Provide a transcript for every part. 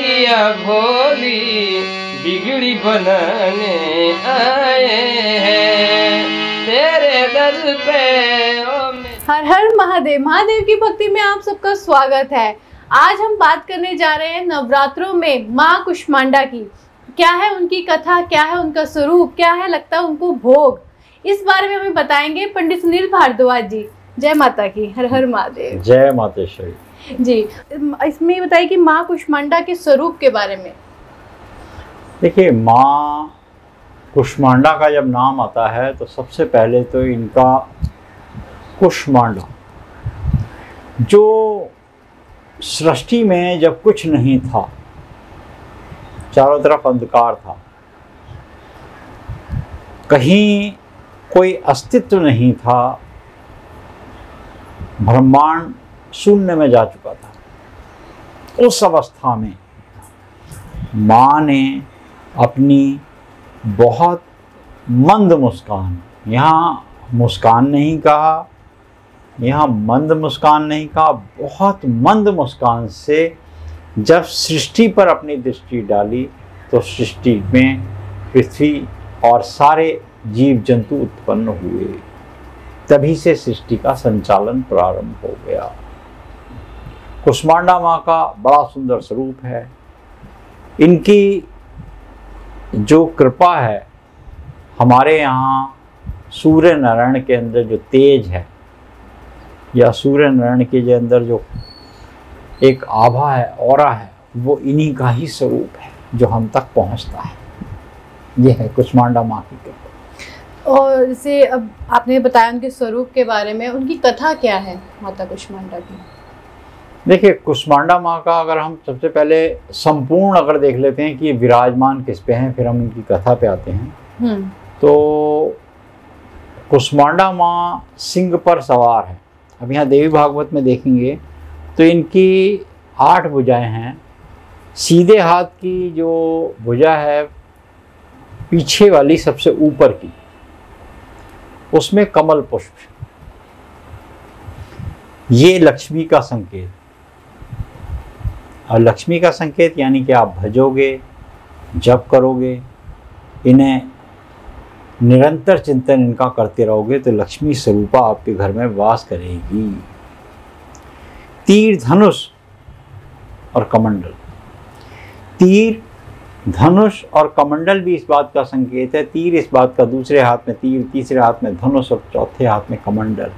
मैया भोली बिगड़ी बनाने आए हैं तेरे दर पे। हर हर महादेव। महादेव की भक्ति में आप सबका स्वागत है। आज हम बात करने जा रहे हैं नवरात्रों में माँ कुष्मांडा की। क्या है उनकी कथा, क्या है उनका स्वरूप, क्या है लगता है उनको भोग, इस बारे में हमें बताएंगे पंडित सुनील भारद्वाज जी। जय माता की। हर हर महादेव। जय मातेश्वरी जी। इसमें बताइए कि माँ कुष्मांडा के स्वरूप के बारे में। देखिए, माँ कुष्मांडा का जब नाम आता है तो सबसे पहले तो इनका कुष्मांडा, जो सृष्टि में जब कुछ नहीं था, चारों तरफ अंधकार था, कहीं कोई अस्तित्व नहीं था, ब्रह्मांड शून्य में जा चुका था। उस अवस्था में माँ ने अपनी बहुत मंद मुस्कान, यहाँ मुस्कान नहीं कहा, यहाँ मंद मुस्कान नहीं कहा, बहुत मंद मुस्कान से जब सृष्टि पर अपनी दृष्टि डाली तो सृष्टि में पृथ्वी और सारे जीव जंतु उत्पन्न हुए। तभी से सृष्टि का संचालन प्रारंभ हो गया। कुष्मांडा माँ का बड़ा सुंदर स्वरूप है। इनकी जो कृपा है, हमारे यहाँ सूर्य नारायण के अंदर जो तेज है, या सूर्य नारायण के अंदर जो एक आभा है, ऑरा है, वो इन्हीं का ही स्वरूप है जो हम तक पहुंचता है। ये है कुष्मांडा माँ की कृपा। और जैसे अब आपने बताया उनके स्वरूप के बारे में, उनकी कथा क्या है माता कुष्मांडा की? देखिए, कुष्मांडा माँ का अगर हम सबसे पहले संपूर्ण अगर देख लेते हैं कि विराजमान किस पे हैं, फिर हम इनकी कथा पे आते हैं। तो कुष्मांडा माँ सिंह पर सवार है। अब यहाँ देवी भागवत में देखेंगे तो इनकी 8 भुजाएं हैं। सीधे हाथ की जो भुजा है, पीछे वाली सबसे ऊपर की, उसमें कमल पुष्प, ये लक्ष्मी का संकेत। और लक्ष्मी का संकेत यानी कि आप भजोगे, जप करोगे, इन्हें निरंतर चिंतन इनका करते रहोगे तो लक्ष्मी स्वरूपा आपके घर में वास करेगी। तीर, धनुष और कमंडल। तीर, धनुष और कमंडल भी इस बात का संकेत है। तीर इस बात का, दूसरे हाथ में तीर, तीसरे हाथ में धनुष और चौथे हाथ में कमंडल,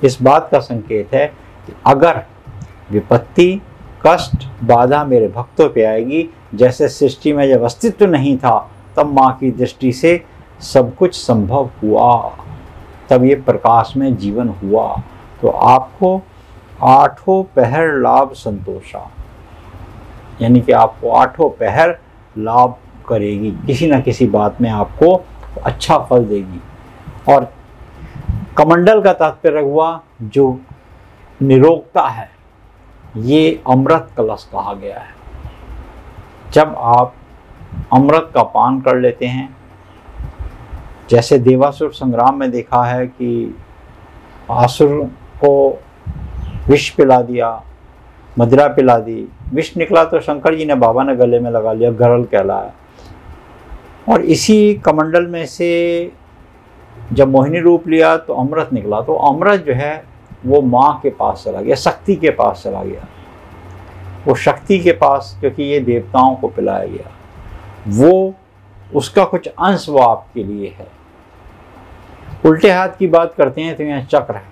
इस बात का संकेत है कि अगर विपत्ति, कष्ट, बाधा मेरे भक्तों पे आएगी, जैसे सृष्टि में जब अस्तित्व नहीं था तब माँ की दृष्टि से सब कुछ संभव हुआ, तब ये प्रकाश में जीवन हुआ। तो आपको 8 पहर लाभ संतोषा, यानी कि आपको 8 पहर लाभ करेगी, किसी न किसी बात में आपको अच्छा फल देगी। और कमंडल का तात्पर्य हुआ जो निरोगता है, ये अमृत कलश कहा गया है। जब आप अमृत का पान कर लेते हैं, जैसे देवासुर संग्राम में देखा है कि आसुर को विष पिला दिया, मदिरा पिला दी, विष निकला तो शंकर जी ने, बाबा ने गले में लगा लिया, गरल कहलाया। और इसी कमंडल में से जब मोहिनी रूप लिया तो अमृत निकला, तो अमृत जो है वो माँ के पास चला गया, शक्ति के पास चला गया। वो शक्ति के पास, क्योंकि ये देवताओं को पिलाया गया, वो उसका कुछ अंश वो आपके लिए है। उल्टे हाथ की बात करते हैं तो यहाँ चक्र है,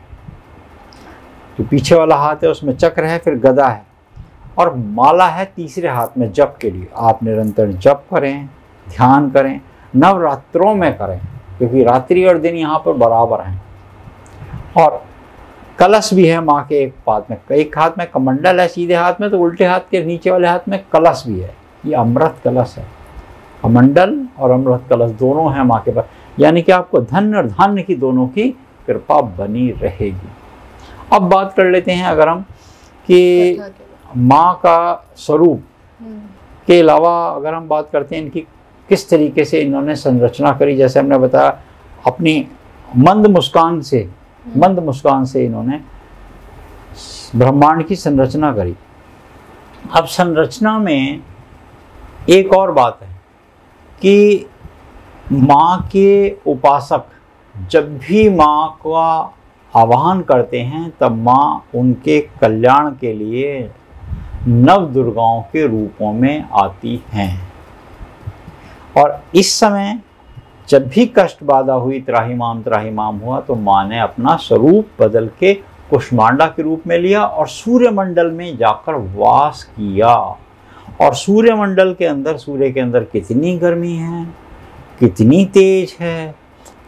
जो पीछे वाला हाथ है उसमें चक्र है, फिर गदा है, और माला है तीसरे हाथ में जप के लिए। आप निरंतर जप करें, ध्यान करें, नवरात्रों में करें, क्योंकि रात्रि और दिन यहाँ पर बराबर हैं। और कलश भी है माँ के एक हाथ में, एक हाथ में कमंडल है सीधे हाथ में, तो उल्टे हाथ के नीचे वाले हाथ में कलश भी है। ये अमृत कलश है। कमंडल और अमृत कलश दोनों हैं माँ के पास, यानी कि आपको धन और धान्य की दोनों की कृपा बनी रहेगी। अब बात कर लेते हैं अगर हम कि माँ का स्वरूप के अलावा अगर हम बात करते हैं इनकी किस तरीके से इन्होंने संरचना करी। जैसे हमने बताया, अपनी मंद मुस्कान से इन्होंने ब्रह्मांड की संरचना करी। अब संरचना में एक और बात है कि माँ के उपासक जब भी माँ का आवाहन करते हैं तब माँ उनके कल्याण के लिए नव दुर्गाओं के रूपों में आती हैं। और इस समय जब भी कष्ट बाधा हुई, त्राहिमाम हुआ, तो माँ ने अपना स्वरूप बदल के कुष्मांडा के रूप में लिया और सूर्यमंडल में जाकर वास किया। और सूर्यमंडल के अंदर, सूर्य के अंदर कितनी गर्मी है, कितनी तेज है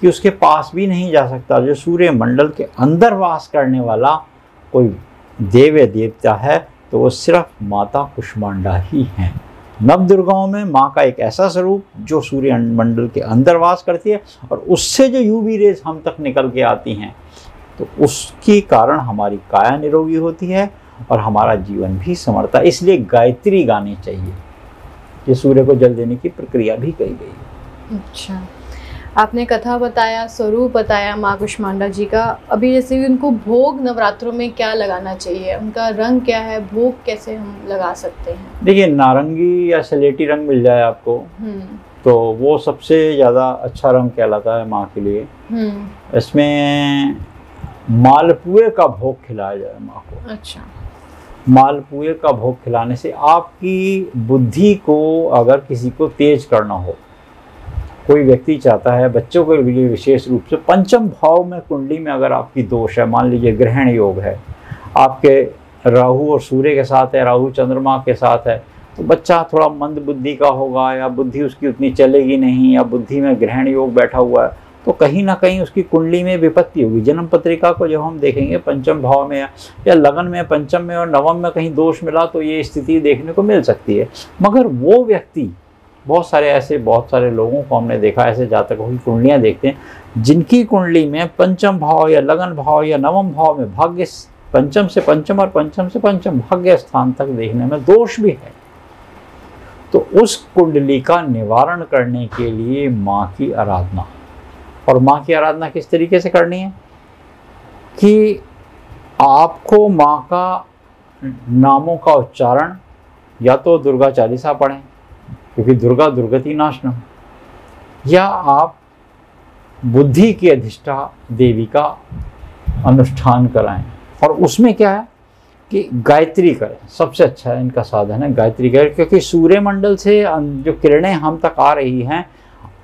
कि उसके पास भी नहीं जा सकता। जो सूर्यमंडल के अंदर वास करने वाला कोई देव या देवता है तो वो सिर्फ माता कुष्मांडा ही है। नव दुर्गाओं में माँ का एक ऐसा स्वरूप जो सूर्यमंडल के अंदर वास करती है और उससे जो यूवी रेज हम तक निकल के आती हैं, तो उसके कारण हमारी काया निरोगी होती है और हमारा जीवन भी संवरता है। इसलिए गायत्री गानी चाहिए। ये सूर्य को जल देने की प्रक्रिया भी कही गई है। अच्छा, आपने कथा बताया, स्वरूप बताया माँ कुष्मांडा जी का। अभी जैसे कि उनको भोग नवरात्रों में क्या लगाना चाहिए, उनका रंग क्या है, भोग कैसे हम लगा सकते हैं? देखिए, नारंगी या स्लेटी रंग मिल जाए आपको तो वो सबसे ज़्यादा अच्छा रंग कहलाता है माँ के लिए। इसमें मालपुए का भोग खिलाया जाए माँ को। अच्छा, मालपुए का भोग खिलाने से आपकी बुद्धि को अगर किसी को तेज करना हो, कोई व्यक्ति चाहता है, बच्चों के लिए विशेष रूप से पंचम भाव में कुंडली में अगर आपकी दोष है, मान लीजिए ग्रहण योग है, आपके राहु और सूर्य के साथ है, राहु चंद्रमा के साथ है, तो बच्चा थोड़ा मंद बुद्धि का होगा या बुद्धि उसकी उतनी चलेगी नहीं, या बुद्धि में ग्रहण योग बैठा हुआ है, तो कहीं ना कहीं उसकी कुंडली में विपत्ति होगी। जन्म पत्रिका को जब हम देखेंगे पंचम भाव में या लगन में, पंचम में और नवम में कहीं दोष मिला तो ये स्थिति देखने को मिल सकती है। मगर वो व्यक्ति, बहुत सारे लोगों को हमने देखा, ऐसे जातकों की कुंडलियाँ देखते हैं जिनकी कुंडली में पंचम भाव या लगन भाव या नवम भाव में भाग्य, पंचम से पंचम और पंचम से पंचम भाग्य स्थान तक देखने में दोष भी है, तो उस कुंडली का निवारण करने के लिए माँ की आराधना। और माँ की आराधना किस तरीके से करनी है कि आपको माँ का नामों का उच्चारण, या तो दुर्गा चालीसा पढ़ें क्योंकि दुर्गा दुर्गति नाशनम, या आप बुद्धि की अधिष्ठा देवी का अनुष्ठान कराएं। और उसमें क्या है कि गायत्री करें, सबसे अच्छा इनका साधन है गायत्री करें, क्योंकि सूर्यमंडल से जो किरणें हम तक आ रही हैं,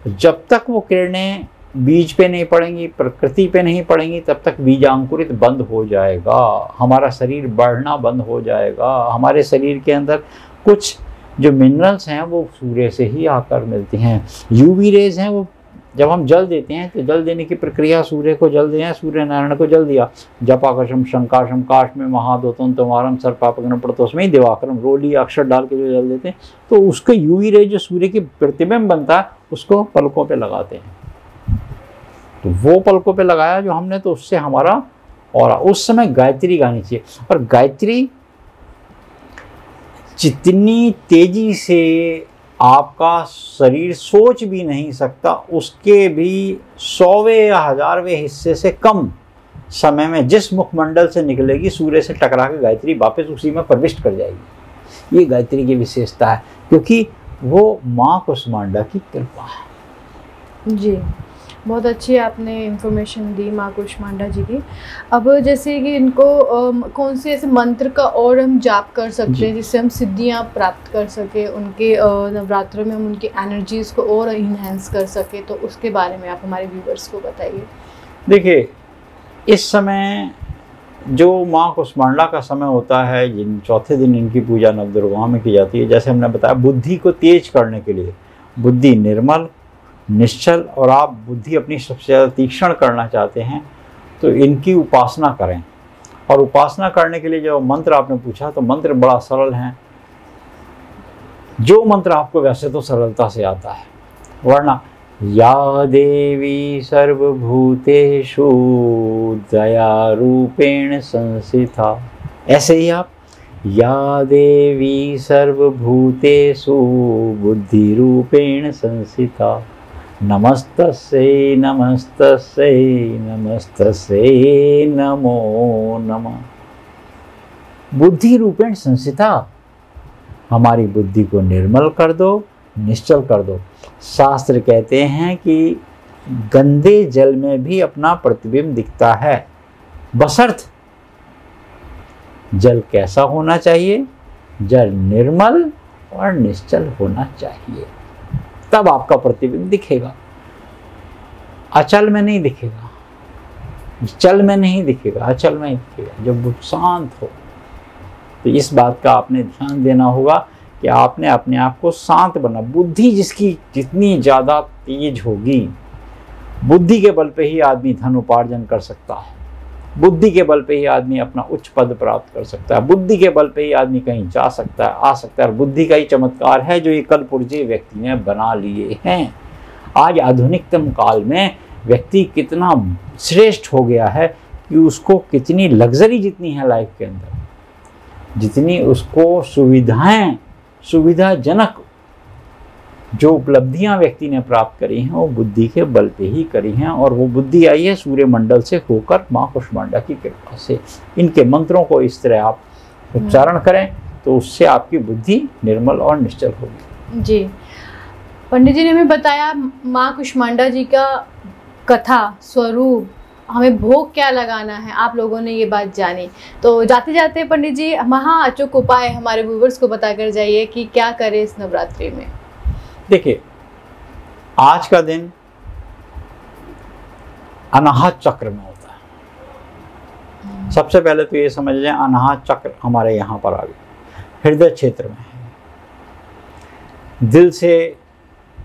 जब तक वो किरणें बीज पे नहीं पड़ेंगी, प्रकृति पे नहीं पड़ेंगी, तब तक बीजांकुरित बंद हो जाएगा, हमारा शरीर बढ़ना बंद हो जाएगा। हमारे शरीर के अंदर कुछ जो मिनरल्स हैं वो सूर्य से ही आकर मिलती हैं। यूवी रेज हैं, वो जब हम जल देते हैं तो जल देने की प्रक्रिया, सूर्य को जल दें, सूर्य नारायण को जल दिया, जपाकशम शंकाशम काश में महादोतम तमारम सर्पापग्न प्रतोस्मय दिवाकरम, रोली अक्षर डाल के जो जल देते हैं, तो उसके यूवी रेज जो सूर्य की प्रतिबिंब बनता है उसको पलकों पे लगाते हैं। तो वो पलकों पे लगाया जो हमने, तो उससे हमारा, और उस समय गायत्री गानी चाहिए। और गायत्री जितनी तेजी से आपका शरीर सोच भी नहीं सकता, उसके भी 100वें या 1000वें हिस्से से कम समय में जिस मुखमंडल से निकलेगी, सूर्य से टकरा के गायत्री वापस उसी में प्रविष्ट कर जाएगी। ये गायत्री की विशेषता है, क्योंकि वो माँ कुष्मांडा की कृपा है। जी, बहुत अच्छी आपने इन्फॉर्मेशन दी माँ कुष्मांडा जी की। अब जैसे कि इनको कौन से ऐसे मंत्र का और हम जाप कर सकते हैं जिससे हम सिद्धियाँ प्राप्त कर सके, उनके नवरात्रों में हम उनकी एनर्जीज़ को और इन्हेंस कर सके, तो उसके बारे में आप हमारे व्यूवर्स को बताइए। देखिए, इस समय जो माँ कुष्मांडा का समय होता है, जिन चौथे दिन इनकी पूजा नवदुर्गाओं में की जाती है, जैसे हमने बताया बुद्धि को तेज करने के लिए, बुद्धि निर्मल निश्चल, और आप बुद्धि अपनी सबसे ज़्यादा तीक्ष्ण करना चाहते हैं तो इनकी उपासना करें। और उपासना करने के लिए जो मंत्र आपने पूछा, तो मंत्र बड़ा सरल है। जो मंत्र आपको वैसे तो सरलता से आता है, वरना या देवी सर्वभूतेषु दया रूपेण संस्थिता, ऐसे ही आप या देवी सर्वभूतेषु बुद्धि रूपेण संस्थिता, नमस्तस्यै नमस्तस्यै नमस्तस्यै नमो नमः। बुद्धि रूपेण संस्थिता, हमारी बुद्धि को निर्मल कर दो, निश्चल कर दो। शास्त्र कहते हैं कि गंदे जल में भी अपना प्रतिबिंब दिखता है, बशर्त जल कैसा होना चाहिए? जल निर्मल और निश्चल होना चाहिए, तब आपका प्रतिबिंब दिखेगा। अचल में नहीं दिखेगा, चल में नहीं दिखेगा, अचल में ही दिखेगा, जब वो शांत हो। तो इस बात का आपने ध्यान देना होगा कि आपने अपने आप को शांत बना। बुद्धि जिसकी जितनी ज़्यादा तेज होगी, बुद्धि के बल पे ही आदमी धन उपार्जन कर सकता है, बुद्धि के बल पे ही आदमी अपना उच्च पद प्राप्त कर सकता है, बुद्धि के बल पे ही आदमी कहीं जा सकता है, आ सकता है। और बुद्धि का ही चमत्कार है जो ये कल पुर्जे व्यक्ति ने बना लिए हैं। आज आधुनिकतम काल में व्यक्ति कितना श्रेष्ठ हो गया है कि उसको कितनी लग्जरी जितनी है लाइफ के अंदर, जितनी उसको सुविधाजनक जो उपलब्धियां व्यक्ति ने प्राप्त करी हैं वो बुद्धि के बल पे ही करी हैं। और वो बुद्धि आई है सूर्य मंडल से होकर माँ कुष्मांडा की कृपा से। इनके मंत्रों को इस तरह आप उच्चारण करें तो उससे आपकी बुद्धि निर्मल और निश्चल होगी। जी, पंडित जी ने हमें बताया माँ कुष्मांडा जी का कथा स्वरूप, हमें भोग क्या लगाना है, आप लोगों ने ये बात जानी। तो जाते जाते पंडित जी महा अचूक उपाय हमारे व्यूवर्स को बताकर जाइए कि क्या करें इस नवरात्रि में। देखिए, आज का दिन अनाहत चक्र में होता है। सबसे पहले तो ये समझ लें, अनाहत चक्र हमारे यहाँ पर आ गया, हृदय क्षेत्र में है। दिल से,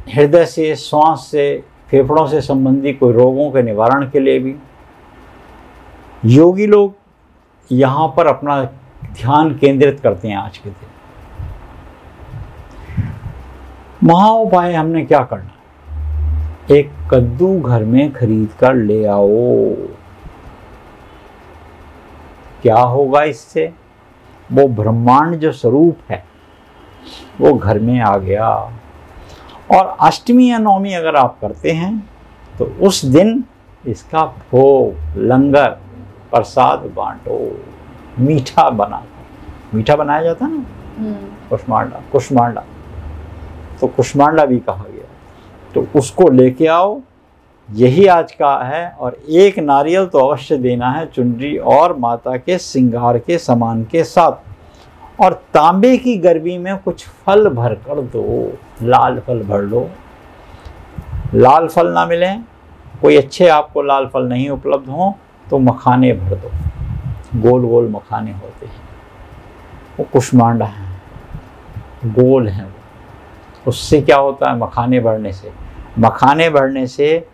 हृदय से, श्वास से, फेफड़ों से संबंधी कोई रोगों के निवारण के लिए भी योगी लोग यहाँ पर अपना ध्यान केंद्रित करते हैं। आज के दिन महा उपाय हमने क्या करना, एक कद्दू घर में खरीद कर ले आओ। क्या होगा इससे? वो ब्रह्मांड जो स्वरूप है वो घर में आ गया। और अष्टमी या नवमी अगर आप करते हैं तो उस दिन इसका भोग, लंगर, प्रसाद बांटो। मीठा बनाया जाता है ना, कुष्मांडा तो कुष्मांडा भी कहा गया, तो उसको लेके आओ। यही आज का है। और एक नारियल तो अवश्य देना है, चुनरी और माता के श्रृंगार के सामान के साथ। और तांबे की गरबी में कुछ फल भर कर दो, लाल फल भर लो। लाल फल ना मिले, कोई अच्छे आपको लाल फल नहीं उपलब्ध हो तो मखाने भर दो, गोल गोल मखाने होते हैं, वो कुष्मांडा है, गोल हैं। उससे क्या होता है? मखाने भरने से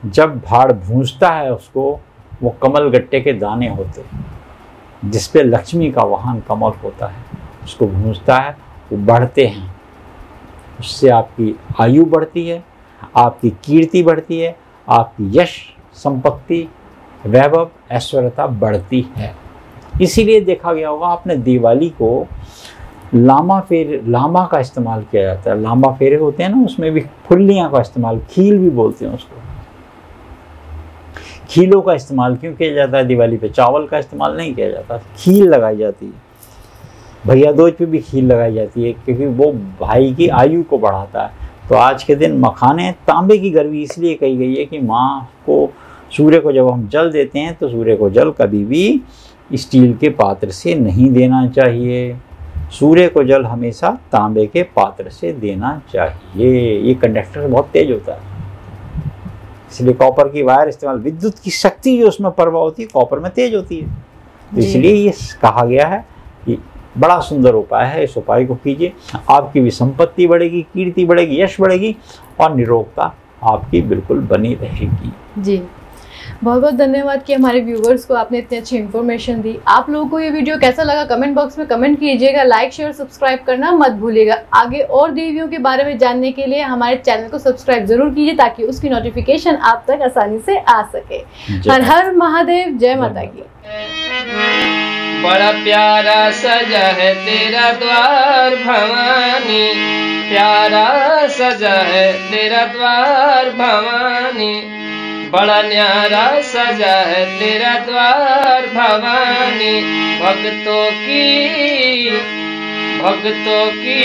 जब भाड़ भूंजता है उसको, वो कमल गट्टे के दाने होते हैं जिसपे लक्ष्मी का वाहन कमल होता है, उसको भूंजता है, वो बढ़ते हैं। उससे आपकी आयु बढ़ती है, आपकी कीर्ति बढ़ती है, आपकी यश, संपत्ति, वैभव, ऐश्वर्यता बढ़ती है। इसीलिए देखा गया होगा आपने दिवाली को लामा का इस्तेमाल किया जाता है। लामा फेरे होते हैं ना, उसमें भी फुल्लियाँ का इस्तेमाल, खील भी बोलते हैं उसको, खीलों का इस्तेमाल क्यों किया जाता है दिवाली पे? चावल का इस्तेमाल नहीं किया जाता, खील लगाई जाती है। भैया दूज पे भी खील लगाई जाती है क्योंकि वो भाई की आयु को बढ़ाता है। तो आज के दिन मखाने, तांबे की गरबी इसलिए कही गई है कि माँ को, सूर्य को जब हम जल देते हैं तो सूर्य को जल कभी भी स्टील के पात्र से नहीं देना चाहिए। सूर्य को जल हमेशा तांबे के पात्र से देना चाहिए। ये कंडक्टर बहुत तेज होता है, इसलिए कॉपर की वायर इस्तेमाल, विद्युत की शक्ति जो उसमें प्रवाह होती है कॉपर में तेज होती है। तो इसलिए ये कहा गया है कि बड़ा सुंदर उपाय है, इस उपाय को कीजिए। आपकी भी संपत्ति बढ़ेगी, कीर्ति बढ़ेगी, यश बढ़ेगी और निरोगता आपकी बिल्कुल बनी रहेगी। जी, बहुत बहुत धन्यवाद कि हमारे व्यूवर्स को आपने इतनी अच्छी इन्फॉर्मेशन दी। आप लोगों को ये वीडियो कैसा लगा कमेंट बॉक्स में कमेंट कीजिएगा, लाइक शेयर सब्सक्राइब करना मत भूलिएगा। आगे और देवियों के बारे में जानने के लिए हमारे चैनल को सब्सक्राइब जरूर कीजिए ताकि उसकी नोटिफिकेशन आप तक आसानी से आ सके। हर हर महादेव, जय माता की। बड़ा प्यारा सजा है तेरा द्वार भवानी, प्यारा सजा है तेरा द्वार भवानी, बड़ा न्यारा सजा है तेरा द्वार भवानी। भक्तों की